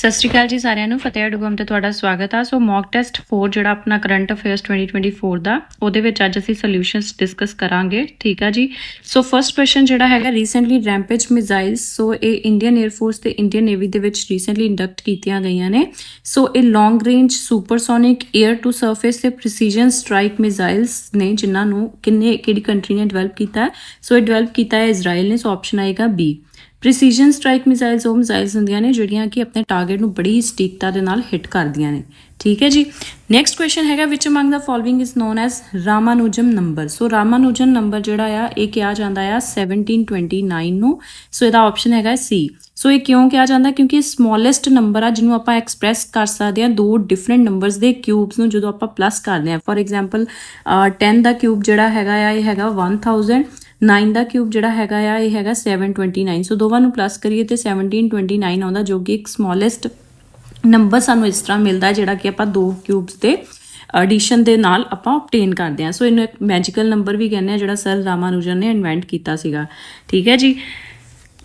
ਸਤਿ ਸ਼੍ਰੀ ਅਕਾਲ ਜੀ ਸਾਰਿਆਂ ਨੂੰ ਫਤਿਹ ਡੁਗਮ ਤੇ ਤੁਹਾਡਾ ਸਵਾਗਤ ਆ। ਸੋ ਮੌਕ ਟੈਸਟ 4 ਜਿਹੜਾ ਆਪਣਾ ਕਰੰਟ ਅਫੇਅਰਸ 2024 ਦਾ ਉਹਦੇ ਵਿੱਚ ਅੱਜ ਅਸੀਂ ਸੋਲੂਸ਼ਨਸ ਡਿਸਕਸ ਕਰਾਂਗੇ। ਠੀਕ ਆ ਜੀ। ਸੋ ਫਰਸਟ ਕੁਐਸਚਨ ਜਿਹੜਾ ਹੈਗਾ ਰੀਸੈਂਟਲੀ ਰੈਂਪੇਜ ਮਿਜ਼ਾਈਲਸ, ਸੋ ਇਹ ਇੰਡੀਅਨ 에ਅਰ ਫੋਰਸ ਤੇ ਇੰਡੀਅਨ ਨੇਵੀ ਦੇ ਵਿੱਚ ਰੀਸੈਂਟਲੀ ਇੰਡਕਟ ਕੀਤੀਆਂ ਗਈਆਂ ਨੇ। ਸੋ ਇਹ long range supersonic air to surface ਤੇ ਪ੍ਰੀਸੀਜਨ ਸਟ੍ਰਾਈਕ ਮਿਜ਼ਾਈਲਸ ਨੇ, ਜਿਨ੍ਹਾਂ ਨੂੰ ਕਿਹੜੀ ਕੰਟਰੀ ਨੇ ਡਿਵੈਲਪ ਕੀਤਾ ਹੈ? ਸੋ ਇਹ ਡਿਵੈਲਪ ਕੀਤਾ ਹੈ ਇਜ਼ਰਾਈਲ ਨੇ। ਸੋ ਆਪਸ਼ਨ ਆਏਗਾ ਬੀ। ਪ੍ਰੀਸੀਜਨ ਸਟ੍ਰਾਈਕ ਮਿਜ਼ਾਈਲਸ ਉਹ ਮਿਜ਼ਾਈਲਸ ਹੁੰਦੀਆਂ ਨੇ ਜਿਹੜੀਆਂ ਕਿ ਆਪਣੇ ਟਾਰਗੇਟ ਨੂੰ ਬੜੀ ਸਟੀਕਤਾ ਦੇ ਨਾਲ ਹਿੱਟ ਕਰਦੀਆਂ ਨੇ। ਠੀਕ ਹੈ ਜੀ। ਨੈਕਸਟ ਕੁਐਸਚਨ ਹੈਗਾ which among the following is known as Ramanujan number. So Ramanujan number ਜਿਹੜਾ ਆ ਇਹ ਕਿਹਾ ਜਾਂਦਾ ਆ 1729 ਨੂੰ। ਸੋ ਇਹਦਾ ਆਪਸ਼ਨ ਹੈਗਾ ਸੀ। ਸੋ ਇਹ ਕਿਉਂ ਕਿਹਾ ਜਾਂਦਾ? ਕਿਉਂਕਿ ਇਹ ਸਮੋਲੈਸਟ ਨੰਬਰ ਆ ਜਿਹਨੂੰ ਆਪਾਂ ਐਕਸਪ੍ਰੈਸ ਕਰ ਸਕਦੇ ਹਾਂ ਦੋ ਡਿਫਰੈਂਟ ਨੰਬਰਸ ਦੇ ਕਿਊਬਸ ਨੂੰ ਜਦੋਂ ਆਪਾਂ ਪਲੱਸ ਕਰਦੇ ਹਾਂ। ਫੋਰ ਐਗਜ਼ਾਮਪਲ 10 ਦਾ ਕਿਊਬ ਜਿਹੜਾ ਹੈਗਾ ਆ ਇਹ ਹੈਗਾ 1000, 9 ਦਾ ਕਿਊਬ ਜਿਹੜਾ ਹੈਗਾ ਆ ਇਹ ਹੈਗਾ 729। ਸੋ ਦੋਵਾਂ ਨੂੰ ਪਲੱਸ ਕਰੀਏ ਤੇ 1729 ਆਉਂਦਾ, ਜੋ ਕਿ ਇੱਕ ਸਮੋਲੈਸਟ ਨੰਬਰ ਸਾਨੂੰ ਇਸ ਤਰ੍ਹਾਂ ਮਿਲਦਾ ਜਿਹੜਾ ਕਿ ਆਪਾਂ ਦੋ ਕਿਊਬਸ ਦੇ ਐਡੀਸ਼ਨ ਦੇ ਨਾਲ ਆਪਾਂ ਆਬਟੇਨ ਕਰਦੇ ਹਾਂ। ਸੋ ਇਹਨੂੰ ਇੱਕ ਮੈਜੀਕਲ ਨੰਬਰ ਵੀ ਕਹਿੰਦੇ ਆ ਜਿਹੜਾ ਸਰ ਰਾਮਾਨੁਜਨ ਨੇ ਇਨਵੈਂਟ ਕੀਤਾ ਸੀਗਾ। ਠੀਕ ਹੈ ਜੀ।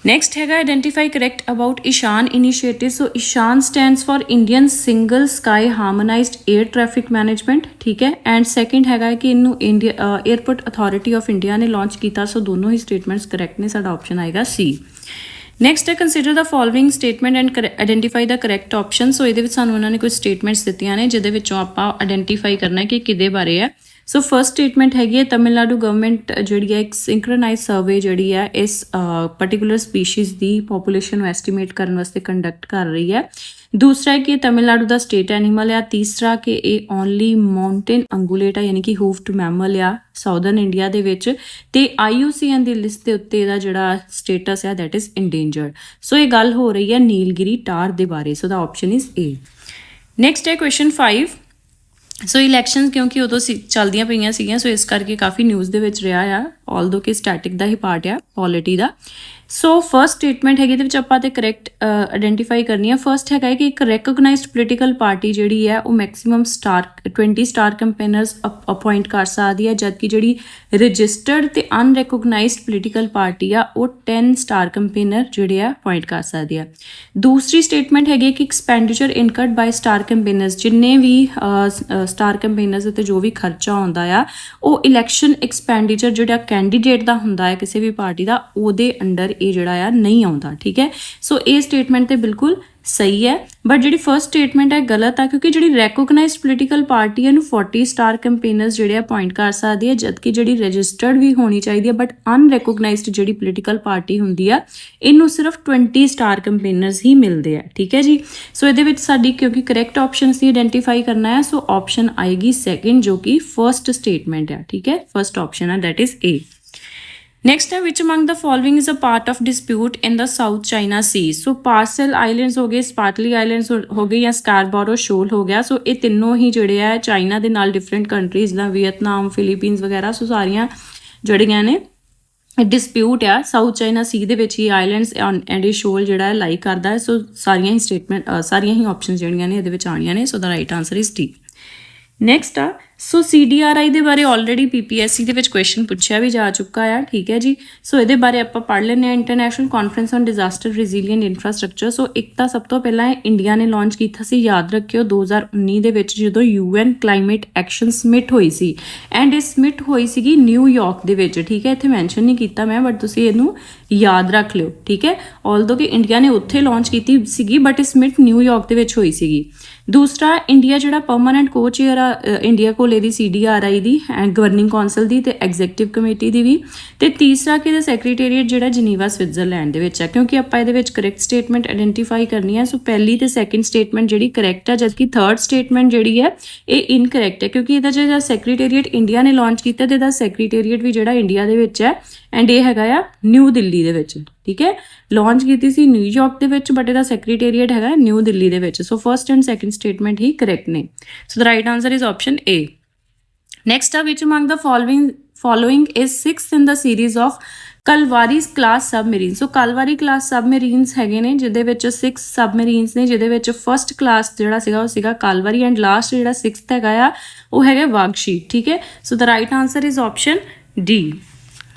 ਨੈਕਸਟ ਹੈਗਾ identify correct about Ishan initiative. So Ishan stands for Indian single sky harmonised air traffic management. ਠੀਕ ਹੈ। ਐਂਡ ਸੈਕਿੰਡ ਹੈਗਾ ਕਿ ਇਹਨੂੰ India airport authority of India ਨੇ ਲਾਂਚ ਕੀਤਾ। ਸੋ ਦੋਨੋਂ ਹੀ ਸਟੇਟਮੈਂਟਸ ਕਰੈਕਟ ਨੇ। ਸਾਡਾ ਆਪਸ਼ਨ ਆਏਗਾ ਸੀ। ਨੈਕਸਟ ਹੈ consider the following statement and identify the correct option. So ਇਹਦੇ ਵਿੱਚ ਸਾਨੂੰ ਉਹਨਾਂ ਨੇ ਕੁਝ ਸਟੇਟਮੈਂਟਸ ਦਿੱਤੀਆਂ ਨੇ ਜਿਹਦੇ ਵਿੱਚੋਂ ਆਪਾਂ ਆਈਡੈਂਟੀਫਾਈ ਕਰਨਾ ਕਿ ਕਿਹਦੇ ਬਾਰੇ ਹੈ। ਸੋ ਫਰਸਟ ਸਟੇਟਮੈਂਟ ਹੈਗੀ ਹੈ ਤਮਿਲਨਾਡੂ ਗਵਰਨਮੈਂਟ ਜਿਹੜੀ ਹੈ ਇੱਕ ਸਿੰਕਰੋਨਾਈਜ਼ ਸਰਵੇ ਜਿਹੜੀ ਹੈ ਇਸ ਪਰਟੀਕੂਲਰ ਸਪੀਸ਼ੀਜ਼ ਦੀ ਪੋਪੂਲੇਸ਼ਨ ਨੂੰ ਐਸਟੀਮੇਟ ਕਰਨ ਵਾਸਤੇ ਕੰਡਕਟ ਕਰ ਰਹੀ ਹੈ। ਦੂਸਰਾ ਹੈ ਕਿ ਤਮਿਲਨਾਡੂ ਦਾ ਸਟੇਟ ਐਨੀਮਲ ਆ। ਤੀਸਰਾ ਕਿ ਇਹ ਓਨਲੀ ਮਾਊਂਟੇਨ ਅੰਗੂਲੇਟ ਆ, ਯਾਨੀ ਕਿ ਹੂਫਡ ਮੈਮਲ ਆ ਸਾਊਦਰਨ ਇੰਡੀਆ ਦੇ ਵਿੱਚ। ਤੇ IUCN ਦੀ ਲਿਸਟ ਦੇ ਉੱਤੇ ਇਹਦਾ ਜਿਹੜਾ ਸਟੇਟਸ ਹੈ ਦੈਟ ਇਜ਼ ਇੰਡੇਂਜਰਡ। ਸੋ ਇਹ ਗੱਲ ਹੋ ਰਹੀ ਹੈ ਨੀਲਗਿਰੀ ਟਾਰ ਦੇ ਬਾਰੇ। ਸੋ the option is A. Next ਹੈ ਕੁਐਸਚਨ 5। ਸੋ ਇਲੈਕਸ਼ਨ ਕਿਉਂਕਿ ਉਦੋਂ ਚੱਲਦੀਆਂ ਪਈਆਂ ਸੀਗੀਆਂ, ਸੋ ਇਸ ਕਰਕੇ ਕਾਫੀ ਨਿਊਜ਼ ਦੇ ਵਿੱਚ ਰਿਹਾ ਆ, ਆਲਦੋ ਕਿ ਸਟੈਟਿਕ ਦਾ ਹੀ ਪਾਰਟ ਆ ਪੋਲਿਟੀ ਦਾ। ਸੋ ਫਰਸਟ ਸਟੇਟਮੈਂਟ ਹੈਗੀ ਇਹਦੇ ਵਿੱਚ ਆਪਾਂ ਤੇ ਕਰੈਕਟ ਆਈਡੈਂਟੀਫਾਈ ਕਰਨੀ ਆ। ਫਰਸਟ ਹੈਗਾ ਕਿ ਇੱਕ ਰੈਕੋਗਨਾਈਜ਼ਡ ਪੋਲੀਟੀਕਲ ਪਾਰਟੀ ਜਿਹੜੀ ਹੈ ਉਹ ਮੈਕਸਿਮਮ 20 ਸਟਾਰ ਕੰਪੇਨਰਸ ਅਪਾਇੰਟ ਕਰ ਸਕਦੀ ਹੈ, ਜਦਕਿ ਜਿਹੜੀ ਰਜਿਸਟਰਡ ਤੇ ਅਨਰੈਕੋਗਨਾਈਜ਼ਡ ਪੋਲੀਟੀਕਲ ਪਾਰਟੀ ਆ ਉਹ 10 ਸਟਾਰ ਕੰਪੇਨਰ ਜਿਹੜੇ ਆ ਅਪਾਇੰਟ ਕਰ ਸਕਦੀ ਆ। ਦੂਸਰੀ ਸਟੇਟਮੈਂਟ ਹੈਗੀ ਕਿ ਐਕਸਪੈਂਡੀਚਰ ਇਨਕਰਡ ਬਾਈ ਸਟਾਰ ਕੰਪੇਨਰਸ, ਜਿੰਨੇ ਵੀ ਸਟਾਰ ਕੰਪੇਨਰਸ ਉੱਤੇ ਜੋ ਵੀ ਖਰਚਾ ਆਉਂਦਾ ਆ ਉਹ ਇਲੈਕਸ਼ਨ ਐਕਸਪੈਂਡੀਚਰ ਜਿਹੜਾ ਕੈਂਡੀਡੇਟ ਦਾ ਹੁੰਦਾ ਹੈ ਕਿਸੇ ਵੀ ਪਾਰਟੀ ਦਾ, ਉਹਦੇ ਅੰਡਰ ਇਹ ਜਿਹੜਾ ਆ ਨਹੀਂ ਆਉਂਦਾ। ਠੀਕ ਹੈ। ਸੋ ਇਹ ਸਟੇਟਮੈਂਟ ਤੇ ਬਿਲਕੁਲ ਸਹੀ ਹੈ, ਬਟ ਜਿਹੜੀ ਫਰਸਟ ਸਟੇਟਮੈਂਟ ਹੈ ਗਲਤ ਆ, ਕਿਉਂਕਿ ਜਿਹੜੀ ਰੈਕੋਗਨਾਈਜ਼ਡ ਪੋਲੀਟੀਕਲ ਪਾਰਟੀ ਹੈ ਇਹਨੂੰ 40 ਸਟਾਰ ਕੰਪੇਨਰਸ ਜਿਹੜੇ ਅਪਾਇੰਟ ਕਰ ਸਕਦੀ ਹੈ, ਜਦਕਿ ਜਿਹੜੀ ਰਜਿਸਟਰਡ ਵੀ ਹੋਣੀ ਚਾਹੀਦੀ ਹੈ ਬਟ ਅਨਰੈਕੋਗਨਾਈਜ਼ਡ ਜਿਹੜੀ ਪੋਲੀਟੀਕਲ ਪਾਰਟੀ ਹੁੰਦੀ ਆ ਇਹਨੂੰ ਸਿਰਫ 20 ਸਟਾਰ ਕੰਪੇਨਰਸ ਹੀ ਮਿਲਦੇ ਆ। ਠੀਕ ਹੈ ਜੀ। ਸੋ ਇਹਦੇ ਵਿੱਚ ਸਾਡੀ ਕਿਉਂਕਿ ਕਰੈਕਟ ਆਪਸ਼ਨ ਸੀ ਆਈਡੈਂਟੀਫਾਈ ਕਰਨਾ ਹੈ, ਸੋ ਆਪਸ਼ਨ ਆਏਗੀ ਸੈਕਿੰਡ ਜੋ ਕਿ ਫਰਸਟ ਸਟੇਟਮੈਂਟ ਹੈ। ਠੀਕ ਹੈ। ਫਰਸਟ ਆਪਸ਼ਨ ਹੈ ਦੈਟ ਇਜ਼ ਏ। ਨੈਕਸਟ ਹੈ which among the following is a part of dispute in the South China Sea. So Paracel islands ਹੋ ਗਏ, ਸਪਾਰਟਲੀ ਆਈਲੈਂਡਸ ਹੋ ਗਏ ਜਾਂ ਸਕਾਰਬੋਰੋ ਸ਼ੋਲ ਹੋ ਗਿਆ। ਸੋ ਇਹ ਤਿੰਨੋਂ ਹੀ ਜਿਹੜੇ ਆ ਚਾਈਨਾ ਦੇ ਨਾਲ ਡਿਫਰੈਂਟ ਕੰਟਰੀਜ਼ ਦਾ, ਵੀਅਤਨਾਮ, ਫਿਲੀਪੀਨਸ ਵਗੈਰਾ, ਸੋ ਸਾਰੀਆਂ ਜਿਹੜੀਆਂ ਨੇ ਡਿਸਪਿਊਟ ਆ ਸਾਊਥ ਚਾਈਨਾ ਸੀ ਦੇ ਵਿੱਚ ਹੀ ਆਈਲੈਂਡਸ ਐਂਡ ਇਹ ਸ਼ੋਲ ਜਿਹੜਾ ਹੈ ਲਾਈ ਕਰਦਾ ਹੈ। ਸੋ ਸਾਰੀਆਂ ਹੀ ਸਟੇਟਮੈਂਟ ਸਾਰੀਆਂ ਹੀ ਆਪਸ਼ਨ ਜਿਹੜੀਆਂ ਨੇ ਇਹਦੇ ਵਿੱਚ ਆਉਣੀਆਂ ਨੇ। So the right answer is D. Next ਆ ਸੋ CDRI ਦੇ ਬਾਰੇ ਆਲਰੇਡੀ PPSC ਦੇ ਵਿੱਚ ਕੁਐਸਚਨ ਪੁੱਛਿਆ ਵੀ ਜਾ ਚੁੱਕਾ ਆ। ਠੀਕ ਹੈ ਜੀ। ਸੋ ਇਹਦੇ ਬਾਰੇ ਆਪਾਂ ਪੜ੍ਹ ਲੈਂਦੇ ਹਾਂ। International conference on disaster resilient infrastructure. So ਇੱਕ ਤਾਂ ਸਭ ਤੋਂ ਪਹਿਲਾਂ ਇੰਡੀਆ ਨੇ ਲਾਂਚ ਕੀਤਾ ਸੀ, ਯਾਦ ਰੱਖਿਓ 2019 ਦੇ ਵਿੱਚ ਜਦੋਂ UN ਕਲਾਈਮੇਟ ਐਕਸ਼ਨ ਸਮਿਟ ਹੋਈ ਸੀ, ਐਂਡ ਇਹ ਸਮਿਟ ਹੋਈ ਸੀਗੀ ਨਿਊਯਾਰਕ ਦੇ ਵਿੱਚ। ਠੀਕ ਹੈ। ਇੱਥੇ ਮੈਂਸ਼ਨ ਨਹੀਂ ਕੀਤਾ ਮੈਂ, ਬਟ ਤੁਸੀਂ ਇਹਨੂੰ ਯਾਦ ਰੱਖ ਲਿਓ। ਠੀਕ ਹੈ। ਆਲਦੋ ਕਿ ਇੰਡੀਆ ਨੇ ਉੱਥੇ ਲਾਂਚ ਕੀਤੀ ਸੀਗੀ ਬਟ ਇਹ ਸਮਿਟ ਨਿਊਯਾਰਕ ਦੇ ਵਿੱਚ ਹੋਈ ਸੀਗੀ। ਦੂਸਰਾ ਇੰਡੀਆ ਜਿਹੜਾ ਪਰਮਾਨੈਂਟ ਕੋ ਚੇਅਰ ਆ ਇੰਡੀਆ ਕੋਲ ਇਹਦੀ CDRI the and governing council ਦੀ ਤੇ ਐਗਜ਼ੈਕਟਿਵ ਕਮੇਟੀ ਦੀ ਵੀ। ਤੇ ਤੀਸਰਾ ਕਿ ਇਹਦਾ ਸੈਕਟਰੀਏਟ ਜਿਹੜਾ ਜਨੀਵਾ ਸਵਿਟਜ਼ਰਲੈਂਡ ਦੇ ਵਿੱਚ ਹੈ। ਕਿਉਂਕਿ ਆਪਾਂ ਇਹਦੇ ਵਿੱਚ ਕਰੈਕਟ ਸਟੇਟਮੈਂਟ ਆਈਡੈਂਟੀਫਾਈ ਕਰਨੀ ਹੈ। ਸੋ ਪਹਿਲੀ ਤੇ ਸੈਕਿੰਡ ਸਟੇਟਮੈਂਟ ਜਿਹੜੀ ਕਰੈਕਟ ਹੈ, ਜਦਕਿ ਥਰਡ ਸਟੇਟਮੈਂਟ ਜਿਹੜੀ ਹੈ ਇਹ ਇਨਕਰੈਕਟ ਹੈ, ਕਿਉਂਕਿ ਇਹਦਾ ਜਿਹੜਾ ਸੈਕਟਰੀਏਟ ਇੰਡੀਆ ਨੇ ਲਾਂਚ ਕੀਤਾ ਤੇ ਇਹਦਾ ਸੈਕਟਰੀਏਟ ਵੀ ਜਿਹੜਾ ਇੰਡੀਆ ਦੇ ਵਿੱਚ ਹੈ ਐਂਡ ਇਹ ਹੈਗਾ ਆ ਨਿਊ ਦਿੱਲੀ ਦੇ ਵਿੱਚ। ਠੀਕ ਹੈ। ਲਾਂਚ ਕੀਤੀ ਸੀ ਨਿਊਯਾਰਕ ਦੇ ਵਿੱਚ ਬਟ ਇਹਦਾ ਸੈਕਟਰੀਏਟ ਹੈਗਾ ਨਿਊ ਦਿੱਲੀ ਦੇ ਵਿੱਚ। So first and second statement ਹੀ ਕਰੈਕਟ ਨੇ। So the right answer is option A. Next ਆ which among the following is 6th in the series of Kalvaris class submarine. So Kalvari class submarines ਹੈਗੇ ਨੇ ਜਿਹਦੇ ਵਿੱਚ 6 ਸਬਮਰੀਨਸ ਨੇ, ਜਿਹਦੇ ਵਿੱਚ ਫਰਸਟ ਕਲਾਸ ਜਿਹੜਾ ਸੀਗਾ ਉਹ ਸੀਗਾ ਕਲਵਾਰੀ ਐਂਡ ਲਾਸਟ ਜਿਹੜਾ 6th ਹੈਗਾ ਆ ਉਹ ਹੈਗਾ ਵਾਗਸ਼ੀ। ਠੀਕ ਹੈ। So the right answer is option D.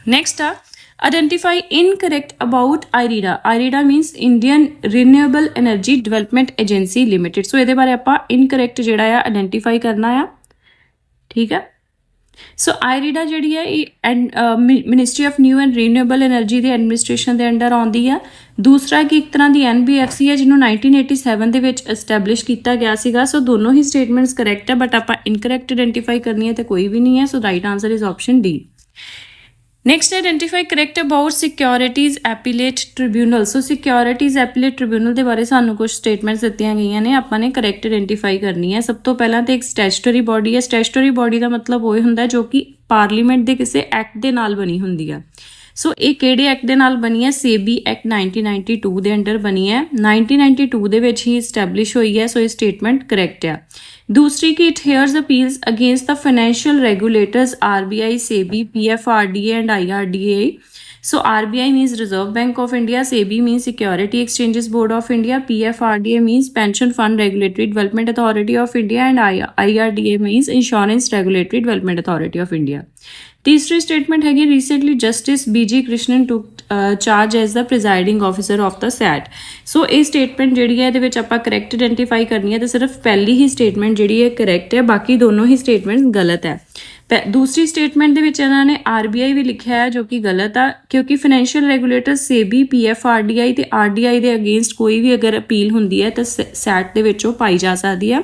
Next ਆ Identify incorrect about IREDA. IREDA means Indian Renewable Energy Development Agency Limited. So ਇਹਦੇ ਬਾਰੇ ਆਪਾਂ incorrect ਜਿਹੜਾ ਆ identify ਕਰਨਾ ਆ, ਠੀਕ ਹੈ। ਸੋ ਆਈਰੀਡਾ ਜਿਹੜੀ ਹੈ ਇਹ ministry of new and renewable energy ਦੇ ਐਡਮਿਨਿਸਟ੍ਰੇਸ਼ਨ ਦੇ ਅੰਡਰ ਆਉਂਦੀ ਆ। ਦੂਸਰਾ ਕਿ ਇੱਕ ਤਰ੍ਹਾਂ ਦੀ NBFC ਹੈ ਜਿਹਨੂੰ 1987 ਦੇ ਵਿੱਚ ਐਸਟੈਬਲਿਸ਼ ਕੀਤਾ ਗਿਆ ਸੀਗਾ। ਸੋ ਦੋਨੋਂ ਹੀ ਸਟੇਟਮੈਂਟਸ ਕਰੈਕਟ ਹੈ, ਬਟ ਆਪਾਂ ਇਨਕਰੈਕਟ ਆਈਡੈਂਟੀਫਾਈ ਕਰਨੀ ਹੈ ਤੇ ਕੋਈ ਵੀ ਨਹੀਂ ਹੈ। So right answer is option D. Next identify correct about securities appellate tribunal. So securities appellate tribunal ਦੇ ਬਾਰੇ ਸਾਨੂੰ ਕੁਝ ਸਟੇਟਮੈਂਟਸ ਦਿੱਤੀਆਂ ਗਈਆਂ ਨੇ, ਆਪਾਂ ਨੇ ਕਰੈਕਟ ਆਈਡੈਂਟੀਫਾਈ ਕਰਨੀ ਹੈ। ਸਭ ਤੋਂ ਪਹਿਲਾਂ ਤਾਂ ਇੱਕ ਸਟੈਚੂਟਰੀ ਬੋਡੀ ਹੈ। ਸਟੈਚੂਟਰੀ ਬੋਡੀ ਦਾ ਮਤਲਬ ਉਹ ਹੁੰਦਾ ਜੋ ਕਿ ਪਾਰਲੀਮੈਂਟ ਦੇ ਕਿਸੇ ਐਕਟ ਦੇ ਨਾਲ ਬਣੀ ਹੁੰਦੀ ਆ। ਸੋ ਇਹ ਕਿਹੜੇ ਐਕਟ ਦੇ ਨਾਲ ਬਣੀ ਹੈ? ਸੇਬੀ ਐਕਟ 1992 ਦੇ ਅੰਡਰ ਬਣੀ ਹੈ। 1992 ਦੇ ਵਿੱਚ ਹੀ ਸਟੈਬਲਿਸ਼ ਹੋਈ ਹੈ। ਸੋ ਇਹ ਸਟੇਟਮੈਂਟ ਕਰੈਕਟ ਆ। ਦੂਸਰੀ ਕਿ it hears appeals against the financial regulators RBI, SEBI, PFRDA and IRDA. So RBI means Reserve Bank of India, SEBI means Security Exchanges Board of India, PFRDA means Pension Fund Regulatory Development Authority of India and IRDA means Insurance Regulatory Development Authority of India. ਤੀਸਰੀ statement ਹੈਗੀ recently justice BG Krishnan took charge as the presiding officer of the SAT. So ਇਹ statement ਜਿਹੜੀ ਹੈ ਇਹਦੇ ਵਿੱਚ ਆਪਾਂ correct identify ਕਰਨੀ ਹੈ ਤੇ ਸਿਰਫ ਪਹਿਲੀ ਹੀ ਸਟੇਟਮੈਂਟ ਜਿਹੜੀ ਹੈ ਕਰੈਕਟ ਹੈ, ਬਾਕੀ ਦੋਨੋਂ ਹੀ ਸਟੇਟਮੈਂਟ ਗਲਤ ਹੈ। ਦੂਸਰੀ ਸਟੇਟਮੈਂਟ ਦੇ ਵਿੱਚ ਇਹਨਾਂ ਨੇ RBI ਵੀ ਲਿਖਿਆ ਹੈ ਜੋ ਕਿ ਗਲਤ ਆ, ਕਿਉਂਕਿ ਫਾਈਨੈਂਸ਼ੀਅਲ ਰੈਗੂਲੇਟਰ SEBI, PFRDA ਤੇ RDI ਦੇ ਅਗੇਂਸਟ ਕੋਈ ਵੀ ਅਗਰ ਅਪੀਲ ਹੁੰਦੀ ਹੈ ਤਾਂ ਸੈਟ ਦੇ ਵਿੱਚ ਉਹ ਪਾਈ ਜਾ ਸਕਦੀ ਹੈ।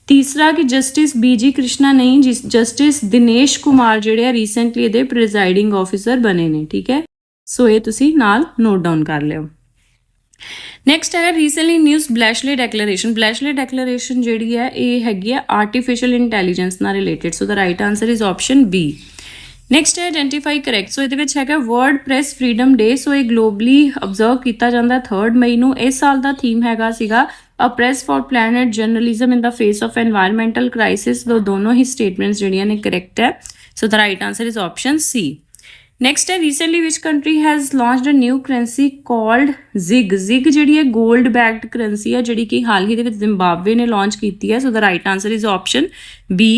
ਤੀਸਰਾ ਕਿ ਜਸਟਿਸ BG ਕ੍ਰਿਸ਼ਨਾ ਨਹੀਂ, ਜਸਟਿਸ ਦਿਨੇਸ਼ ਕੁਮਾਰ ਜਿਹੜੇ ਆ ਰੀਸੈਂਟਲੀ ਇਹਦੇ ਪ੍ਰੀਜ਼ਾਈਡਿੰਗ ਆਫਿਸਰ ਬਣੇ ਨੇ, ਠੀਕ ਹੈ। ਸੋ ਇਹ ਤੁਸੀਂ ਨਾਲ ਨੋਟ ਡਾਊਨ ਕਰ ਲਿਓ। ਨੈਕਸਟ ਹੈ ਰੀਸੈਂਟਲੀ ਨਿਊਜ਼ ਬਲੈਸ਼ਲੇ ਡੈਕਲੇਰੇਸ਼ਨ। ਬਲੈਸ਼ਲੇ ਡੈਕਲੇਰੇਸ਼ਨ ਜਿਹੜੀ ਹੈ ਇਹ ਹੈਗੀ ਹੈ ਆਰਟੀਫਿਸ਼ੀਅਲ ਇੰਟੈਲੀਜੈਂਸ ਨਾਲ related. So the right answer is option B। Next ਹੈ ਆਈਡੈਂਟੀਫਾਈ ਕਰੈਕਟ। ਸੋ ਇਹਦੇ ਵਿੱਚ ਹੈਗਾ ਵਰਲਡ ਪ੍ਰੈਸ ਫਰੀडम ਡੇ। ਸੋ ਇਹ ਗਲੋਬਲੀ ਅਬਜ਼ਰਵ ਕੀਤਾ ਜਾਂਦਾ 3 ਮਈ ਨੂੰ। ਇਸ ਸਾਲ ਦਾ ਥੀਮ ਹੈਗਾ ਸੀਗਾ A press for planet journalism in the face of environmental crisis। ਦੋਨੋਂ ਹੀ ਸਟੇਟਮੈਂਟਸ ਜਿਹੜੀਆਂ ਨੇ ਕਰੈਕਟ ਹੈ। So the right answer is option C। Next ਹੈ recently which country has launched a new currency called ZIG। ZIG ਜਿਹੜੀ ਹੈ gold backed currency ਹੈ ਜਿਹੜੀ ਕਿ ਹਾਲ ਹੀ ਦੇ ਵਿੱਚ ਜ਼ਿੰਬਾਬਵੇ ਨੇ ਲਾਂਚ ਕੀਤੀ ਹੈ। So the right answer is option B।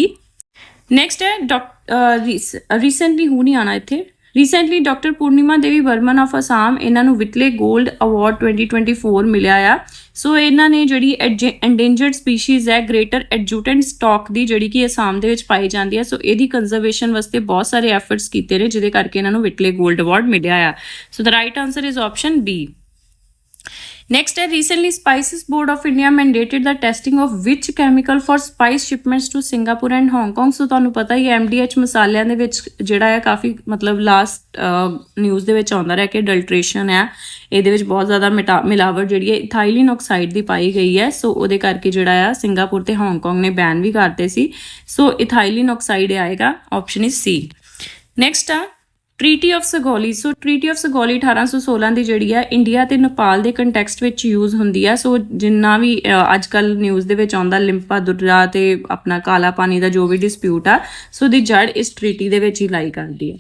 Next ਹੈ ਰੀਸੈਂਟਲੀ ਹੁਣ ਹੀ ਆਉਣਾ ਇੱਥੇ recently doctor Purnima Devi Barman of Assam, ਇਹਨਾਂ ਨੂੰ ਵਿਟਲੇ ਗੋਲਡ ਅਵਾਰਡ 2024 ਮਿਲਿਆ ਆ। ਸੋ ਇਹਨਾਂ ਨੇ ਜਿਹੜੀ ਐਂਡੇਂਜਰਡ ਸਪੀਸ਼ੀਜ਼ ਹੈ ਗ੍ਰੇਟਰ ਐਡਜੂਟੈਂਟ ਸਟਾਕ ਦੀ ਜਿਹੜੀ ਕਿ ਅਸਾਮ ਦੇ ਵਿੱਚ ਪਾਈ ਜਾਂਦੀ ਹੈ। ਸੋ ਇਹਦੀ ਕੰਜ਼ਰਵੇਸ਼ਨ ਵਾਸਤੇ ਬਹੁਤ ਸਾਰੇ ਐਫਰਟਸ ਕੀਤੇ ਨੇ ਜਿਹਦੇ ਕਰਕੇ ਇਹਨਾਂ ਨੂੰ ਵਿਟਲੇ ਗੋਲਡ ਅਵਾਰਡ ਮਿਲਿਆ ਆ। So the right answer is option B। Next ਹੈ recently Spices Board of India mandated the testing of which chemical for spice shipments to Singapore and Hong Kong। ਸੋ ਤੁਹਾਨੂੰ ਪਤਾ ਹੀ MDH ਮਸਾਲਿਆਂ ਦੇ ਵਿੱਚ ਜਿਹੜਾ ਹੈ ਕਾਫੀ ਮਤਲਬ ਲਾਸਟ ਨਿਊਜ਼ ਦੇ ਵਿੱਚ ਆਉਂਦਾ ਰਿਹਾ ਕਿ ਅਡਲਟ੍ਰੇਸ਼ਨ ਹੈ, ਇਹਦੇ ਵਿੱਚ ਬਹੁਤ ਜ਼ਿਆਦਾ ਮਿਲਾਵਟ ਜਿਹੜੀ ਹੈ ਇਥਾਈਲਿਨ ਆਕਸਾਈਡ ਦੀ ਪਾਈ ਗਈ ਹੈ। ਸੋ ਉਹਦੇ ਕਰਕੇ ਜਿਹੜਾ ਆ ਸਿੰਗਾਪੁਰ ਤੇ ਹਾਂਗਕਾਂਗ ਨੇ ਬੈਨ ਵੀ ਕਰਤੇ ਸੀ। ਸੋ ਇਥਾਈਲਿਨ ਆਕਸਾਈਡ ਆਏਗਾ, ਆਪਸ਼ਨ ਇਜ਼ C। ਨੈਕਸਟ ਆ treaty of Sugauli. So treaty of Sugauli 1816 ਦੀ ਜਿਹੜੀ ਹੈ ਇੰਡੀਆ ਤੇ ਨੇਪਾਲ ਦੇ ਕੰਟੈਕਸਟ ਵਿੱਚ ਯੂਜ਼ ਹੁੰਦੀ ਹੈ। ਸੋ ਜਿੰਨਾ ਵੀ ਅੱਜ ਕੱਲ੍ਹ ਨਿਊਜ਼ ਦੇ ਵਿੱਚ ਆਉਂਦਾ ਲਿੰਪਾ ਦੁਰਰਾ ਤੇ ਆਪਣਾ ਕਾਲਾ ਪਾਣੀ ਦਾ ਜੋ ਵੀ ਡਿਸਪਿਊਟ ਆ, ਸੋ ਦੀ ਜੜ ਇਸ ਟ੍ਰੀਟੀ ਦੇ ਵਿੱਚ ਹੀ ਲਾਈ ਕਰਦੀ ਹੈ।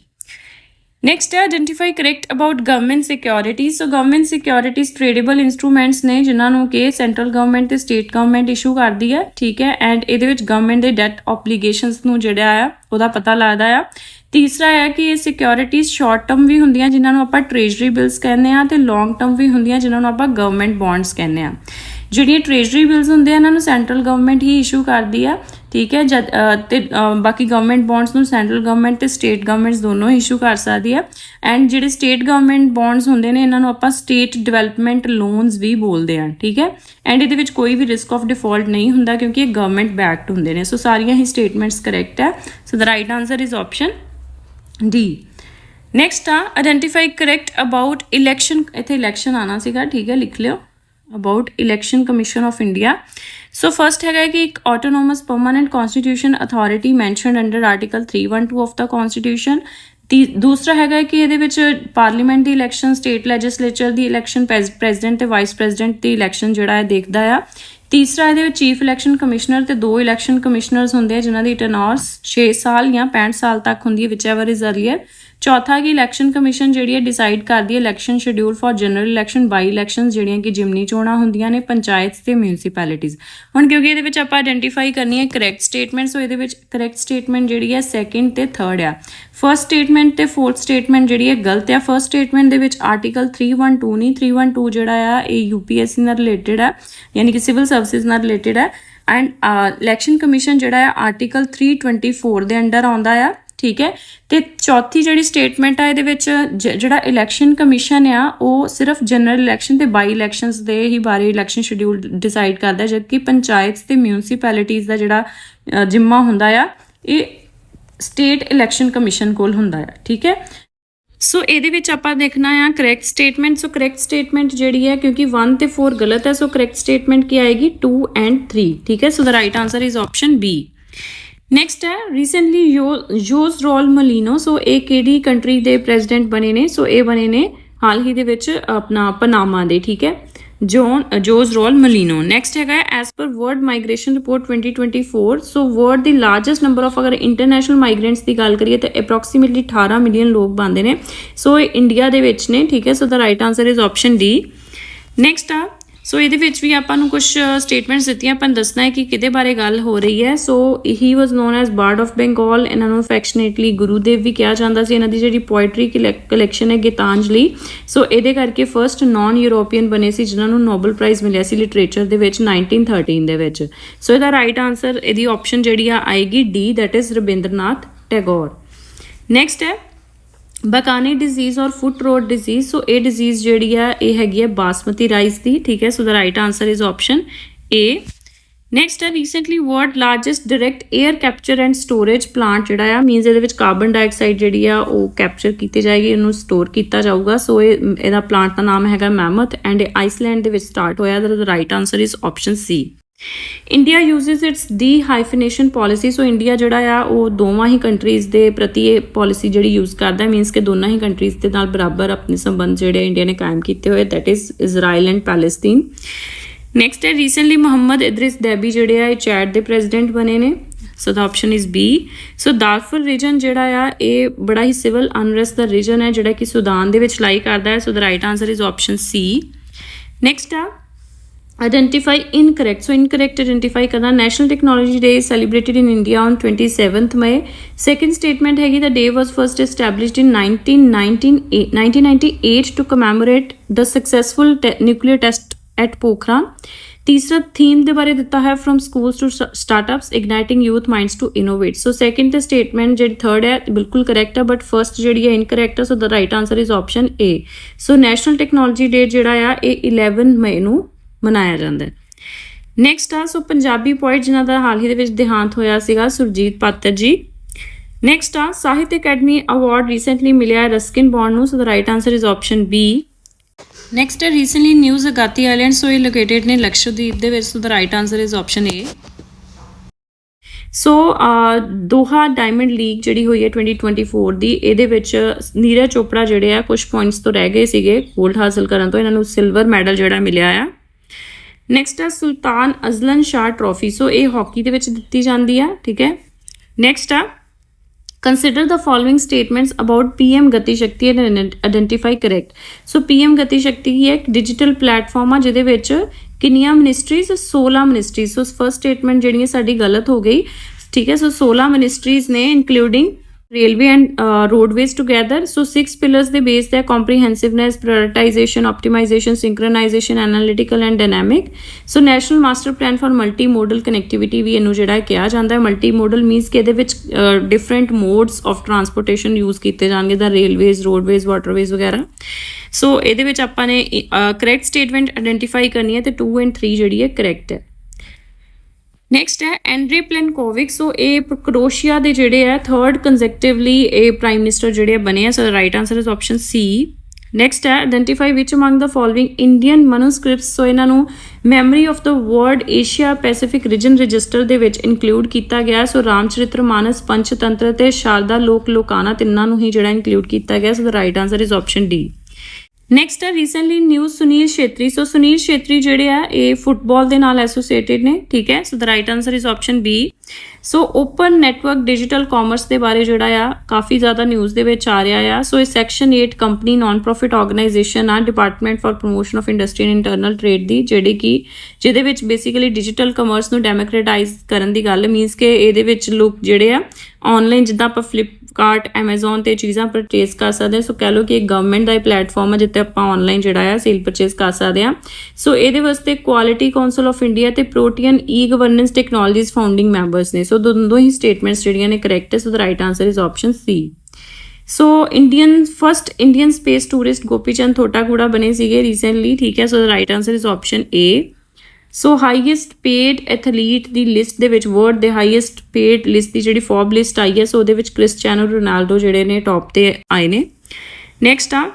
ਨੈਕਸਟ ਹੈ identify correct about government securities. So government securities tradable instruments ਨੇ ਜਿਨ੍ਹਾਂ ਨੂੰ ਕਿ ਸੈਂਟਰਲ ਗਵਰਨਮੈਂਟ ਤੇ ਸਟੇਟ ਗਵਰਨਮੈਂਟ ਇਸ਼ੂ ਕਰਦੀ ਹੈ, ਠੀਕ ਹੈ। ਐਂਡ ਇਹਦੇ ਵਿੱਚ ਗਵਰਨਮੈਂਟ ਦੇ ਡੈਟ ਓਬਲੀਗੇਸ਼ਨਸ ਨੂੰ ਜਿਹੜਾ ਆ ਉਹਦਾ ਪਤਾ ਲੱਗਦਾ ਆ। ਤੀਸਰਾ ਹੈ ਕਿ ਇਹ ਸਿਕਿਉਰਿਟੀਜ਼ ਸ਼ਾਰਟ ਟਰਮ ਵੀ ਹੁੰਦੀਆਂ ਜਿਨ੍ਹਾਂ ਨੂੰ ਆਪਾਂ ਟ੍ਰੇਜਰੀ ਬਿਲਸ ਕਹਿੰਦੇ ਹਾਂ ਤੇ ਲੌਂਗ ਟਰਮ ਵੀ ਹੁੰਦੀਆਂ ਜਿਨ੍ਹਾਂ ਨੂੰ ਆਪਾਂ ਗਵਰਨਮੈਂਟ ਬੌਂਡਸ ਕਹਿੰਦੇ ਹਾਂ। ਜਿਹੜੀਆਂ ਟ੍ਰੇਜਰੀ ਬਿਲਸ ਹੁੰਦੇ ਆ ਇਹਨਾਂ ਨੂੰ ਸੈਂਟਰਲ ਗਵਰਨਮੈਂਟ ਹੀ ਇਸ਼ੂ ਕਰਦੀ ਆ, ਠੀਕ ਹੈ। ਤੇ ਬਾਕੀ ਗਵਰਨਮੈਂਟ ਬੌਂਡਸ ਨੂੰ ਸੈਂਟਰਲ ਗਵਰਨਮੈਂਟ ਤੇ ਸਟੇਟ ਗਵਰਨਮੈਂਟਸ ਦੋਨੋਂ ਇਸ਼ੂ ਕਰ ਸਕਦੀ ਆ। ਐਂਡ ਜਿਹੜੇ ਸਟੇਟ ਗਵਰਨਮੈਂਟ ਬੌਂਡਸ ਹੁੰਦੇ ਨੇ ਇਹਨਾਂ ਨੂੰ ਆਪਾਂ ਸਟੇਟ ਡਿਵੈਲਪਮੈਂਟ ਲੋਨਸ ਵੀ ਬੋਲਦੇ ਆ, ਠੀਕ ਹੈ। ਐਂਡ ਇਹਦੇ ਵਿੱਚ ਕੋਈ ਵੀ ਰਿਸਕ ਆਫ ਡਿਫਾਲਟ ਨਹੀਂ ਹੁੰਦਾ ਕਿਉਂਕਿ ਇਹ ਗਵਰਨਮੈਂਟ ਬੈਕਡ ਹੁੰਦੇ ਨੇ। ਸੋ ਸਾਰੀਆਂ ਹੀ ਸਟੇਟਮੈਂਟਸ ਕਰੈਕਟ ਹੈ। So the right answer is option D। Next ਆ ਆਈਡੈਂਟੀਫਾਈ ਕਰੈਕਟ ਅਬਾਊਟ ਇਲੈਕਸ਼ਨ। ਇੱਥੇ ਇਲੈਕਸ਼ਨ ਆਉਣਾ ਸੀਗਾ, ਠੀਕ ਹੈ, ਲਿਖ ਲਿਓ about election commission of India. So first ਹੈਗਾ ਕਿ ਇੱਕ autonomous permanent constitution authority mentioned under article 312 of the constitution. ਦੂਸਰਾ ਹੈਗਾ ਕਿ ਇਹਦੇ ਵਿੱਚ ਪਾਰਲੀਮੈਂਟ ਦੀ ਇਲੈਕਸ਼ਨ, ਸਟੇਟ ਲੈਜਿਸਲੇਚਰ ਦੀ ਇਲੈਕਸ਼ਨ, ਪ੍ਰੈਜ਼ੀਡੈਂਟ ਤੇ ਵਾਈਸ ਪ੍ਰੈਜ਼ੀਡੈਂਟ ਦੀ ਇਲੈਕਸ਼ਨ ਜਿਹੜਾ ਹੈ ਦੇਖਦਾ ਆ। ਤੀਸਰਾ ਇਹਦੇ ਵਿੱਚ ਚੀਫ ਇਲੈਕਸ਼ਨ ਕਮਿਸ਼ਨਰ ਤੇ 2 ਇਲੈਕਸ਼ਨ ਕਮਿਸ਼ਨਰਸ ਹੁੰਦੇ ਆ ਜਿਨ੍ਹਾਂ ਦੀ ਟਰਨੋਰਸ 6 ਸਾਲ ਜਾਂ 65 ਸਾਲ ਤੱਕ ਹੁੰਦੀ ਹੈ, ਵਿਚ ਐਵਰ ਇਜ਼ ਅਰਲੀਅਰ। चौथा कि इलैक्शन कमीशन जिहड़ी है डिसाइड करदी है election schedule for general election by election जिहड़ियां कि जिमनी चोणां हुंदियां ने पंचायत ते म्यूनसिपैलिटीज़। हुण क्योंकि इहदे विच आपां आइडेंटिफाई करनी है करैक्ट स्टेटमेंट, सो इहदे विच करैक्ट स्टेटमेंट जिहड़ी है सैकेंड ते थर्ड आ। फर्स्ट स्टेटमेंट ते फोर्थ स्टेटमेंट जिहड़ी है गलत आ। फर्स्ट स्टेटमेंट दे विच आर्टिकल 312 नहीं 312 जिहड़ा आ ये UPSC नाल रिलेटेड है, यानी कि सिविल सर्विसिज नाल रिलेटेड है। एंड इलैक्शन कमीशन जिहड़ा है आर्टिकल 324 दे अंडर आउंदा आ, ठीक है। तो चौथी जिहड़ी स्टेटमेंट आ इहदे विच जिहड़ा इलैक्शन कमीशन आ वो सिर्फ जनरल इलैक्शन ते बाई इलैक्शनस दे ही बारे इलैक्शन शेड्यूल डिसाइड करदा, जबकि पंचायत ते म्यूनसिपैलिटीज़ दा जिहड़ा जिम्मा हुंदा आ ये स्टेट इलैक्शन कमीशन कोल हुंदा आ, ठीक है। सो ਇਹਦੇ ਵਿੱਚ ਆਪਾਂ ਦੇਖਣਾ ਆ ਕਰੈਕਟ ਸਟੇਟਮੈਂਟ। ਸੋ ਕਰੈਕਟ ਸਟੇਟਮੈਂਟ ਜਿਹੜੀ ਹੈ ਕਿਉਂਕਿ 1 ਤੇ 4 ਗਲਤ ਹੈ, ਸੋ ਕਰੈਕਟ ਸਟੇਟਮੈਂਟ ਕੀ ਆਏਗੀ 2 ਐਂਡ 3, ਠੀਕ ਹੈ। So the right answer is option B. Next ਹੈ recently Jose Raul Mulino. So ਇਹ ਕਿਹੜੀ ਕੰਟਰੀ ਦੇ ਪ੍ਰੈਜ਼ੀਡੈਂਟ ਬਣੇ ਨੇ? ਸੋ ਇਹ ਬਣੇ ਨੇ ਹਾਲ ਹੀ ਦੇ ਵਿੱਚ ਆਪਣਾ ਪਨਾਮਾ ਦੇ, ਠੀਕ ਹੈ, ਜੋਸ ਰੋਲ ਮਲੀਨੋ। ਨੈਕਸਟ ਹੈਗਾ as per world migration report 2024। So world the largest number of ਅਗਰ ਇੰਟਰਨੈਸ਼ਨਲ ਮਾਈਗ੍ਰੈਂਟਸ ਦੀ ਗੱਲ ਕਰੀਏ ਤਾਂ ਅਪਰੋਕਸੀਮੇਟਲੀ 18 ਮਿਲੀਅਨ ਲੋਕ ਬਣਦੇ ਨੇ। ਸੋ ਇਹ ਇੰਡੀਆ ਦੇ ਵਿੱਚ ਨੇ, ਠੀਕ ਹੈ। So the right answer is option D. Next ਆ ਸੋ ਇਹਦੇ ਵਿੱਚ ਵੀ ਆਪਾਂ ਨੂੰ ਕੁਝ ਸਟੇਟਮੈਂਟਸ ਦਿੱਤੀਆਂ, ਆਪਾਂ ਨੂੰ ਦੱਸਣਾ ਹੈ ਕਿ ਕਿਹਦੇ ਬਾਰੇ ਗੱਲ ਹੋ ਰਹੀ ਹੈ। So he was known as bard of Bengal. ਇਹਨਾਂ ਨੂੰ ਅਫੈਕਸ਼ਨੇਟਲੀ ਗੁਰੂਦੇਵ ਵੀ ਕਿਹਾ ਜਾਂਦਾ ਸੀ। ਇਹਨਾਂ ਦੀ ਜਿਹੜੀ ਪੋਇਟਰੀ ਕਲੈਕਸ਼ਨ ਹੈ ਗੀਤਾਂਜਲੀ, ਸੋ ਇਹਦੇ ਕਰਕੇ ਫਰਸਟ ਨਾਨ ਯੂਰੋਪੀਅਨ ਬਣੇ ਸੀ ਜਿਨ੍ਹਾਂ ਨੂੰ ਨੋਬਲ ਪ੍ਰਾਈਜ਼ ਮਿਲਿਆ ਸੀ ਲਿਟਰੇਚਰ ਦੇ ਵਿੱਚ 1913 ਦੇ ਵਿੱਚ। ਸੋ ਇਹਦਾ ਰਾਈਟ ਆਨਸਰ ਇਹਦੀ ਆਪਸ਼ਨ ਜਿਹੜੀ ਆ ਆਏਗੀ D, that is Rabindranath Tagore. Next ਹੈ ਬਕਾਨੇ ਡਿਜ਼ੀਜ਼ ਔਰ ਫੁੱਟ ਰੋਡ ਡਿਜ਼ੀਜ਼। ਸੋ ਇਹ ਡਿਜ਼ੀਜ਼ ਜਿਹੜੀ ਆ ਇਹ ਹੈਗੀ ਹੈ ਬਾਸਮਤੀ ਰਾਈਸ ਦੀ, ਠੀਕ ਹੈ। So the right answer is option A. Next ਹੈ recently world largest direct air capture and storage plant ਜਿਹੜਾ ਆ, ਮੀਨਸ ਇਹਦੇ ਵਿੱਚ ਕਾਰਬਨ ਡਾਈਆਕਸਾਈਡ ਜਿਹੜੀ ਆ ਉਹ ਕੈਪਚਰ ਕੀਤੀ ਜਾਏਗੀ, ਇਹਨੂੰ ਸਟੋਰ ਕੀਤਾ ਜਾਊਗਾ। ਸੋ ਇਹਦਾ ਪਲਾਂਟ ਦਾ ਨਾਮ ਹੈਗਾ ਮੈਮਥ ਐਂਡ ਇਹ ਆਈਸਲੈਂਡ ਦੇ ਵਿੱਚ ਸਟਾਰਟ ਹੋਇਆ। The right answer is option C. India uses its D hyphenation policy. So India ਜਿਹੜਾ ਆ ਉਹ ਦੋਵਾਂ ਹੀ ਕੰਟਰੀਜ਼ ਦੇ ਪ੍ਰਤੀ ਇਹ ਪੋਲਿਸੀ ਜਿਹੜੀ ਯੂਜ਼ ਕਰਦਾ, ਮੀਨਸ ਕਿ ਦੋਨਾਂ ਹੀ ਕੰਟਰੀਜ਼ ਦੇ ਨਾਲ ਬਰਾਬਰ ਆਪਣੇ ਸੰਬੰਧ ਜਿਹੜੇ ਇੰਡੀਆ ਨੇ ਕਾਇਮ ਕੀਤੇ ਹੋਏ, that is Israel and Palestine. Next ਹੈ ਰੀਸੈਂਟਲੀ ਮੁਹੰਮਦ ਇਦਰਿਸ ਦੈਬੀ ਜਿਹੜੇ ਆ ਇਹ ਚੈਡ ਦੇ ਪ੍ਰੈਜ਼ੀਡੈਂਟ ਬਣੇ ਨੇ। So the option is B. So Darfur region ਜਿਹੜਾ ਆ ਇਹ ਬੜਾ ਹੀ ਸਿਵਲ ਅਨਰੈਸਟ ਦਾ ਰੀਜਨ ਹੈ ਜਿਹੜਾ ਕਿ ਸੁਦਾਨ ਦੇ ਵਿੱਚ ਲਾਈ ਕਰਦਾ ਹੈ। So the right answer is option C. Next ਆ identify incorrect। so incorrect identify करना। national technology day is celebrated in India on 27th May। second statement हैगी the day was first established in 1998 to commemorate the successful nuclear test at Pokhran। तीसरा theme ਦੇ ਬਾਰੇ ਦਿੱਤਾ ਹੈ from schools to startups igniting youth minds to innovate। so second ਤੇ statement ਜਿਹੜੀ third ਹੈ ਬਿਲਕੁਲ correct ਹੈ, but first ਜਿਹੜੀ ਹੈ incorrect ਹੈ। so the right answer is option A। so national technology day ਜਿਹੜਾ ਆ ਇਹ 11 ਮਈ ਨੂੰ ਮਨਾਇਆ ਜਾਂਦਾ ਹੈ। ਨੈਕਸਟ ਆ ਸੋ ਪੰਜਾਬੀ ਪੋਇਟ ਜਿਨ੍ਹਾਂ ਦਾ ਹਾਲ ਹੀ ਦੇ ਵਿੱਚ ਦੇਹਾਂਤ ਹੋਇਆ ਸੀਗਾ ਸੁਰਜੀਤ ਪਾਤਰ ਜੀ। ਨੈਕਸਟ ਆ ਸਾਹਿਤ ਅਕੈਡਮੀ ਅਵਾਰਡ ਰੀਸੈਂਟਲੀ ਮਿਲਿਆ ਰਸਕਿਨ ਬੌਂਡ ਨੂੰ। So the right answer is option B. Next ਹੈ ਰੀਸੈਂਟਲੀ ਨਿਊ ਜ਼ਗਾਤੀ ਆਈਲੈਂਡ। ਸੋ ਇਹ ਲੋਕੇਟਡ ਨੇ ਲਕਸ਼ਦੀਪ ਦੇ ਵਿੱਚ। So the right answer is option A. So Doha diamond league ਜਿਹੜੀ ਹੋਈ ਹੈ 2024 ਦੀ, ਇਹਦੇ ਵਿੱਚ ਨੀਰਜ ਚੋਪੜਾ ਜਿਹੜੇ ਆ ਕੁਝ ਪੁਆਇੰਟਸ ਤੋਂ ਰਹਿ ਗਏ ਸੀਗੇ ਗੋਲਡ ਹਾਸਲ ਕਰਨ ਤੋਂ, ਇਹਨਾਂ ਨੂੰ ਸਿਲਵਰ ਮੈਡਲ ਜਿਹੜਾ ਮਿਲਿਆ ਆ। ਨੈਕਸਟ ਹੈ ਸੁਲਤਾਨ ਅਜ਼ਲਨ ਸ਼ਾਹ ਟਰੋਫੀ। ਸੋ ਇਹ ਹਾਕੀ ਦੇ ਵਿੱਚ ਦਿੱਤੀ ਜਾਂਦੀ ਆ, ਠੀਕ ਹੈ। ਨੈਕਸਟ ਆ consider the following statements about PM Gati Shakti and identify correct. So PM Gati ਸ਼ਕਤੀ ਕੀ ਹੈ? ਇੱਕ ਡਿਜੀਟਲ ਪਲੇਟਫਾਰਮ ਆ ਜਿਹਦੇ ਵਿੱਚ ਕਿੰਨੀਆਂ ਮਿਨਿਸਟਰੀਜ਼? 16 ਮਿਨਿਸਟਰੀਜ਼। ਸੋ ਫਸਟ ਸਟੇਟਮੈਂਟ ਜਿਹੜੀ ਹੈ ਸਾਡੀ ਗਲਤ ਹੋ ਗਈ, ਠੀਕ ਹੈ। ਸੋ 16 ਮਿਨਿਸਟਰੀਜ਼ ਨੇ including railway and roadways together। so 6 pillars ਦੇ base ਤੇ comprehensiveness, prioritization, optimization, synchronization, analytical and dynamic। so national master plan for multimodal connectivity ਵੀ ਇਹਨੂੰ ਜਿਹੜਾ ਕਿਹਾ ਜਾਂਦਾ ਹੈ। multimodal means ਕਿ ਇਹਦੇ ਵਿੱਚ different modes of transportation use ਕੀਤੇ ਜਾਣਗੇ, ਦਾ railways, roadways, waterways ਵਗੈਰਾ। so ਇਹਦੇ ਵਿੱਚ ਆਪਾਂ ਨੇ correct statement identify ਕਰਨੀ ਹੈ ਤੇ 2 and 3 ਜਿਹੜੀ ਹੈ correct ਹੈ। ਨੈਕਸਟ ਹੈ ਐਂਡਰੀ ਪਲੈਨਕੋਵਿਕ। ਸੋ ਇਹ ਕਰੋਸ਼ੀਆ ਦੇ ਜਿਹੜੇ ਆ ਥਰਡ ਕੰਜ਼ੈਕਟਿਵਲੀ ਇਹ ਪ੍ਰਾਈਮ ਮਿਨਿਸਟਰ ਜਿਹੜੇ ਬਣੇ ਆ। So right answer is option C. Next ਹੈ identify which among the following Indian manuscripts. So ਇਹਨਾਂ ਨੂੰ memory of the world Asia Pacific region register ਦੇ ਵਿੱਚ ਇਨਕਲੂਡ ਕੀਤਾ ਗਿਆ। ਸੋ ਰਾਮਚਰਿਤਰ ਮਾਨਸ, ਪੰਚਤੰਤਰ ਤੇ ਸ਼ਾਰਦਾ ਲੋਕ ਲੋਕਾਨਾ ਤਿੰਨਾਂ ਨੂੰ ਹੀ ਜਿਹੜਾ ਇਨਕਲੂਡ ਕੀਤਾ ਗਿਆ। So the right answer is option D. Next ਹੈ recently news Sunil Chhetri. So Sunil Chhetri ਜਿਹੜੇ ਆ ਇਹ ਫੁੱਟਬਾਲ ਦੇ ਨਾਲ ਐਸੋਸੀਏਟਿਡ ਨੇ, ਠੀਕ ਹੈ। So the right answer is option B. So open network digital commerce ਦੇ ਬਾਰੇ ਜਿਹੜਾ ਆ ਕਾਫੀ ਜ਼ਿਆਦਾ ਨਿਊਜ਼ ਦੇ ਵਿੱਚ ਆ ਰਿਹਾ ਆ। ਸੋ ਇਹ section 8 company non profit organisation ਆ department for promotion of industry and internal trade ਦੀ, ਜਿਹਦੇ ਵਿੱਚ ਬੇਸਿਕਲੀ ਡਿਜੀਟਲ ਕਮਰਸ ਨੂੰ ਡੈਮੋਕ੍ਰੇਟਾਈਜ਼ ਕਰਨ ਦੀ ਗੱਲ ਮੀਨਸ ਕਿ ਇਹਦੇ ਵਿੱਚ ਲੋਕ ਜਿਹੜੇ ਆ ਆਨਲਾਈਨ ਜਿੱਦਾਂ ਆਪਾਂ ਫਲਿੱਪਕਾਰਟ ਐਮਾਜ਼ੋਨ ਤੇ ਚੀਜ਼ਾਂ ਪਰਚੇਸ ਕਰ ਸਕਦੇ ਹਾਂ। ਸੋ ਕਹਿ ਲਓ ਕਿ ਇੱਕ ਗਵਰਨਮੈਂਟ ਦਾ ਹੀ ਪਲੇਟਫਾਰਮ ਹੈ ਜਿੱਥੇ ਆਪਾਂ ਆਨਲਾਈਨ ਜਿਹੜਾ ਆ ਸੇਲ ਪਰਚੇਸ ਕਰ ਸਕਦੇ ਹਾਂ। ਸੋ ਇਹਦੇ ਵਾਸਤੇ ਕੁਆਲਿਟੀ ਕਾਉਂਸਲ ਆਫ ਇੰਡੀਆ ਤੇ Protean e governance technologies founding members ਨੇ। ਸੋ ਦੋਨੋਂ ਹੀ ਸਟੇਟਮੈਂਟਸ ਜਿਹੜੀਆਂ ਨੇ ਕਰੈਕਟ ਹੈ। So the right answer is option C. So first Indian space tourist Gopi Chand Thotakura ਬਣੇ ਸੀਗੇ ਰੀਸੈਂਟਲੀ, ਠੀਕ ਹੈ। So the right answer is option A. So highest paid athlete ਦੀ ਲਿਸਟ ਦੇ ਵਿੱਚ ਵਰਲਡ ਦੇ ਹਾਈਐਸਟ ਪੇਡ ਲਿਸਟ ਦੀ ਜਿਹੜੀ ਫੋਰਬ ਲਿਸਟ ਆਈ ਹੈ, ਸੋ ਉਹਦੇ ਵਿੱਚ ਕ੍ਰਿਸਟੀਆਨੋ ਰੋਨਾਲਡੋ ਜਿਹੜੇ ਨੇ ਟੌਪ ਤੇ ਆਏ ਨੇ। ਨੈਕਸਟ ਆ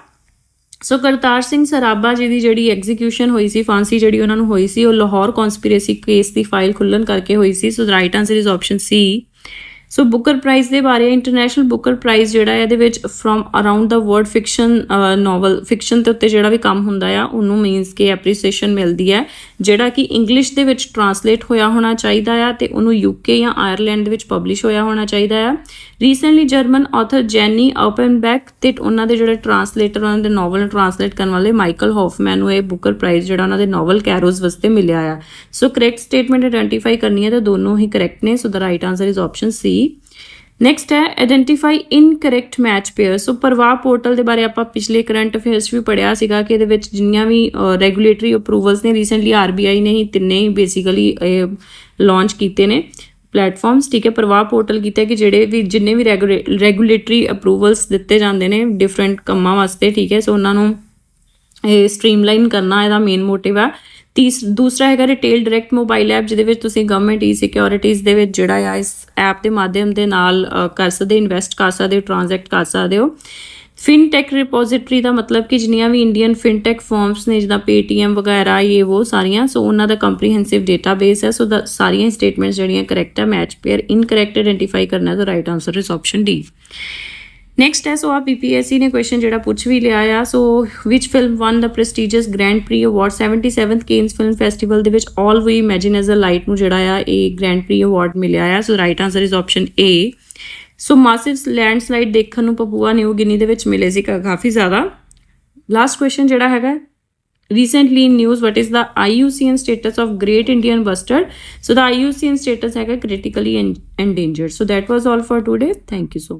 ਸੋ ਕਰਤਾਰ ਸਿੰਘ ਸਰਾਭਾ ਜੀ ਦੀ ਜਿਹੜੀ ਐਗਜ਼ੀਕਿਊਸ਼ਨ ਹੋਈ ਸੀ, ਫਾਂਸੀ ਜਿਹੜੀ ਉਹਨਾਂ ਨੂੰ ਹੋਈ ਸੀ, ਉਹ ਲਾਹੌਰ ਕਨਸਪੀਰੇਸੀ ਕੇਸ ਦੀ ਫਾਈਲ ਖੁੱਲ੍ਹਣ ਕਰਕੇ ਹੋਈ ਸੀ। So right answer is option C. So Booker prize ਦੇ ਬਾਰੇ, ਇੰਟਰਨੈਸ਼ਨਲ ਬੁਕਰ ਪ੍ਰਾਈਜ਼ ਜਿਹੜਾ ਇਹਦੇ ਵਿੱਚ from around the world fiction novel fiction ਦੇ ਉੱਤੇ ਜਿਹੜਾ ਵੀ ਕੰਮ ਹੁੰਦਾ ਆ ਉਹਨੂੰ ਮੀਨਸ ਕਿ ਐਪਰੀਸੀਏਸ਼ਨ ਮਿਲਦੀ ਹੈ, ਜਿਹੜਾ ਕਿ ਇੰਗਲਿਸ਼ ਦੇ ਵਿੱਚ ਟਰਾਂਸਲੇਟ ਹੋਇਆ ਹੋਣਾ ਚਾਹੀਦਾ ਆ ਤੇ ਉਹਨੂੰ ਯੂਕੇ ਜਾਂ ਆਇਰਲੈਂਡ ਦੇ ਵਿੱਚ ਪਬਲਿਸ਼ ਹੋਇਆ ਹੋਣਾ ਚਾਹੀਦਾ ਆ। ਰੀਸੈਂਟਲੀ ਜਰਮਨ ਆਥਰ ਜੈਨੀ ਓਪਨਬੈਕ ਤੇ ਉਹਨਾਂ ਦੇ ਜਿਹੜੇ ਟਰਾਂਸਲੇਟਰ, ਉਹਨਾਂ ਦੇ ਨੋਵਲ ਨੂੰ ਟਰਾਂਸਲੇਟ ਕਰਨ ਵਾਲੇ ਮਾਈਕਲ ਹੌਫਮੈਨ ਨੂੰ ਇਹ ਬੁਕਰ ਪ੍ਰਾਈਜ਼ ਜਿਹੜਾ ਉਹਨਾਂ ਦੇ ਨੋਵਲ ਕੈਰੋਜ਼ ਵਾਸਤੇ ਮਿਲਿਆ ਆ। ਸੋ ਕਰੈਕਟ ਸਟੇਟਮੈਂਟ ਆਇਡੈਂਟੀਫਾਈ ਕਰਨੀ ਹੈ ਤਾਂ ਦੋਨੋਂ ਹੀ ਕਰੈਕਟ ਨੇ। So the right answer is option C. Next ਹੈ identify incorrect match pair. So Pravah portal ਦੇ ਬਾਰੇ ਆਪਾਂ ਪਿਛਲੇ ਕਰੰਟ ਅਫੇਅਰਸ ਵੀ ਪੜ੍ਹਿਆ ਸੀਗਾ ਕਿ ਇਹਦੇ ਵਿੱਚ ਜਿੰਨੀਆਂ ਵੀ ਰੈਗੂਲੇਟਰੀ ਅਪਰੂਵਲਸ ਨੇ, ਰੀਸੈਂਟਲੀ ਆਰਬੀਆਈ ਨੇ ਹੀ ਤਿੰਨੇ ਹੀ ਬੇਸਿਕਲੀ ਲਾਂਚ ਕੀਤੇ ਨੇ ਪਲੇਟਫਾਰਮਸ, ਠੀਕ ਹੈ। ਪ੍ਰਵਾਹ ਪੋਰਟਲ ਕੀਤਾ ਕਿ ਜਿੰਨੇ ਵੀ ਰੈਗੂਲੇਟਰੀ ਅਪਰੂਵਲਸ ਦਿੱਤੇ ਜਾਂਦੇ ਨੇ ਡਿਫਰੈਂਟ ਕੰਮਾਂ ਵਾਸਤੇ, ਠੀਕ ਹੈ। ਸੋ ਉਹਨਾਂ ਨੂੰ ਇਹ ਸਟ੍ਰੀਮਲਾਈਨ ਕਰਨਾ ਇਹਦਾ ਮੇਨ ਮੋਟਿਵ ਆ। ਦੂਸਰਾ ਹੈਗਾ ਰਿਟੇਲ ਡਾਇਰੈਕਟ ਮੋਬਾਈਲ ਐਪ, ਜਿਹਦੇ ਵਿੱਚ ਤੁਸੀਂ ਗਵਰਨਮੈਂਟ ਈ ਸਿਕਿਉਰਿਟੀਜ਼ ਦੇ ਵਿੱਚ ਜਿਹੜਾ ਆ ਇਸ ਐਪ ਦੇ ਮਾਧਿਅਮ ਦੇ ਨਾਲ ਕਰ ਸਕਦੇ, ਇਨਵੈਸਟ ਕਰ ਸਕਦੇ ਹੋ, ਟ੍ਰਾਂਜੈਕਟ ਕਰ ਸਕਦੇ ਹੋ। ਫਿਨਟੈਕ ਰਿਪੋਜ਼ਿਟਰੀ ਦਾ ਮਤਲਬ ਕਿ ਜਿੰਨੀਆਂ ਵੀ ਇੰਡੀਅਨ ਫਿਨਟੈਕ ਫਰਮਸ ਨੇ ਜਿੱਦਾਂ ਪੇਟੀਐਮ ਵਗੈਰਾ ਇਹ ਉਹ ਸਾਰੀਆਂ, ਸੋ ਉਹਨਾਂ ਦਾ ਕੰਪਰੀਹੈਂਸਿਵ ਡੇਟਾਬੇਸ ਹੈ। ਸੋ ਸਾਰੀਆਂ ਸਟੇਟਮੈਂਟਸ ਜਿਹੜੀਆਂ ਕਰੈਕਟ ਹੈ। ਮੈਚ ਪੇਅਰ ਇਨਕਰੈਕਟ ਆਇਡੈਂਟੀਫਾਈ ਕਰਨਾ ਤਾਂ right answer is option D. Next ਹੈ ਸੋ ਆ PPSC ਨੇ ਕੁਐਸਚਨ ਜਿਹੜਾ ਪੁੱਛ ਵੀ ਲਿਆ ਆ। So which film won the prestigious grand prix award 77th Cannes film festival ਦੇ ਵਿੱਚ all we imagine as a light ਨੂੰ ਜਿਹੜਾ ਆ ਇਹ ਗ੍ਰੈਂਡ ਪ੍ਰੀ ਅਵਾਰਡ ਮਿਲਿਆ ਆ। So right answer is option A. So massive landslide ਦੇਖਣ ਨੂੰ ਪਪੂਆ ਨਿਊ ਗਿਨੀ ਦੇ ਵਿੱਚ ਮਿਲੇ ਸੀ ਕਾਫੀ ਜ਼ਿਆਦਾ। ਲਾਸਟ ਕੁਐਸਚਨ ਜਿਹੜਾ ਹੈਗਾ recently in news, what is the IUCN status of Great Indian Bustard? So the IUCN status ਹੈਗਾ critically endangered. So that was all for today. Thank you so much.